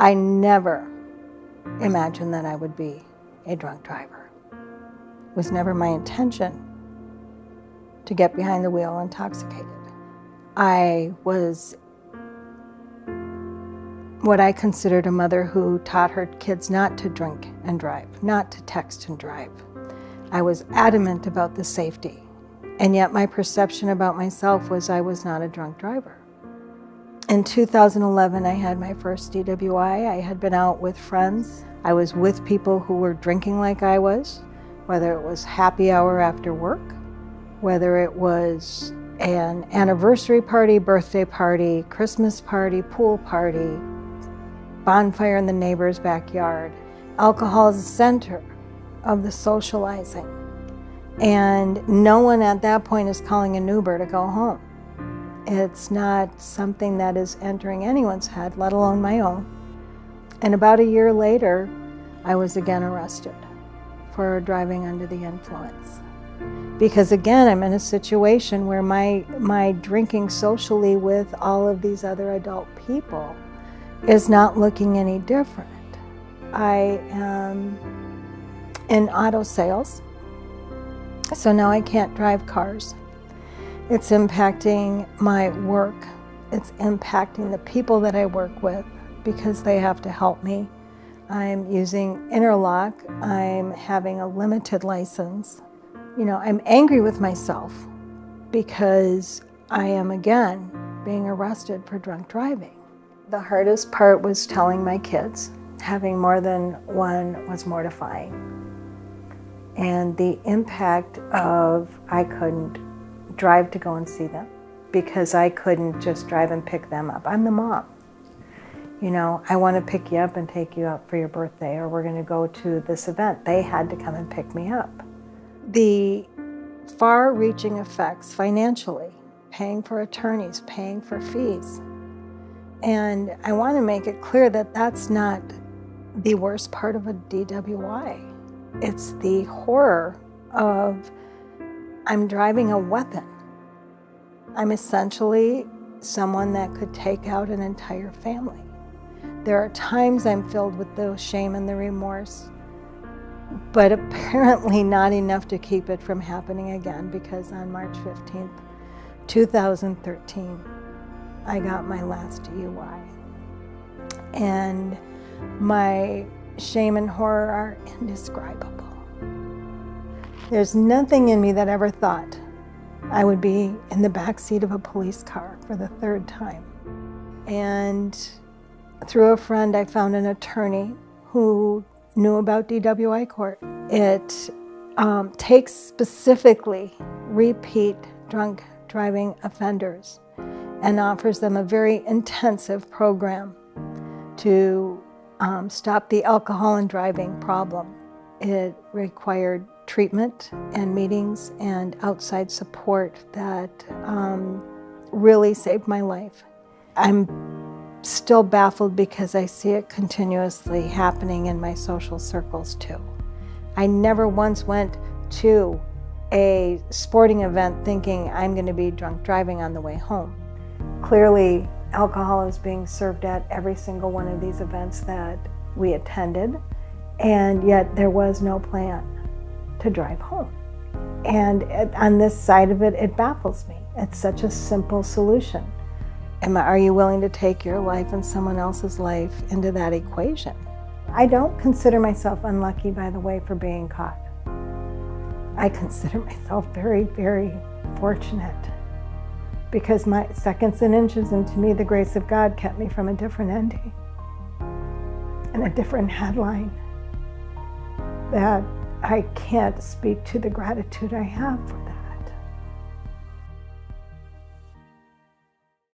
I never imagined that I would be a drunk driver. It was never my intention to get behind the wheel intoxicated. I was what I considered a mother who taught her kids not to drink and drive, not to text and drive. I was adamant about the safety, and yet my perception about myself was I was not a drunk driver. In 2011, I had my first DWI. I had been out with friends. I was with people who were drinking like I was, whether it was happy hour after work, whether it was an anniversary party, birthday party, Christmas party, pool party, bonfire in the neighbor's backyard. Alcohol is the center of the socializing. And no one at that point is calling an Uber to go home. It's not something that is entering anyone's head, let alone my own. And about a year later, I was again arrested for driving under the influence. Because again, I'm in a situation where my drinking socially with all of these other adult people is not looking any different. I am in auto sales, so now I can't drive cars. It's impacting my work. It's impacting the people that I work with because they have to help me. I'm using interlock. I'm having a limited license. You know, I'm angry with myself because I am again being arrested for drunk driving. The hardest part was telling my kids. Having more than one was mortifying. And the impact of I couldn't drive to go and see them because I couldn't just drive and pick them up. I'm the mom. You know, I want to pick you up and take you out for your birthday, or we're going to go to this event. They had to come and pick me up. The far-reaching effects financially, paying for attorneys, paying for fees. And I want to make it clear that that's not the worst part of a DWI. It's the horror of I'm driving a weapon. I'm essentially someone that could take out an entire family. There are times I'm filled with the shame and the remorse, but apparently not enough to keep it from happening again, because on March 15th, 2013, I got my last DUI. And my shame and horror are indescribable. There's nothing in me that ever thought I would be in the backseat of a police car for the third time. And through a friend, I found an attorney who knew about DWI court. It takes specifically repeat drunk driving offenders and offers them a very intensive program to stop the alcohol and driving problem. It required treatment and meetings and outside support that really saved my life. I'm still baffled because I see it continuously happening in my social circles too. I never once went to a sporting event thinking I'm going to be drunk driving on the way home. Clearly, alcohol is being served at every single one of these events that we attended, and yet there was no plan to drive home. And on this side of it, it baffles me. It's such a simple solution. Are you willing to take your life and someone else's life into that equation? I don't consider myself unlucky, by the way, for being caught. I consider myself very, very fortunate, because my seconds and inches into me, the grace of God kept me from a different ending and a different headline that I can't speak to the gratitude I have for that.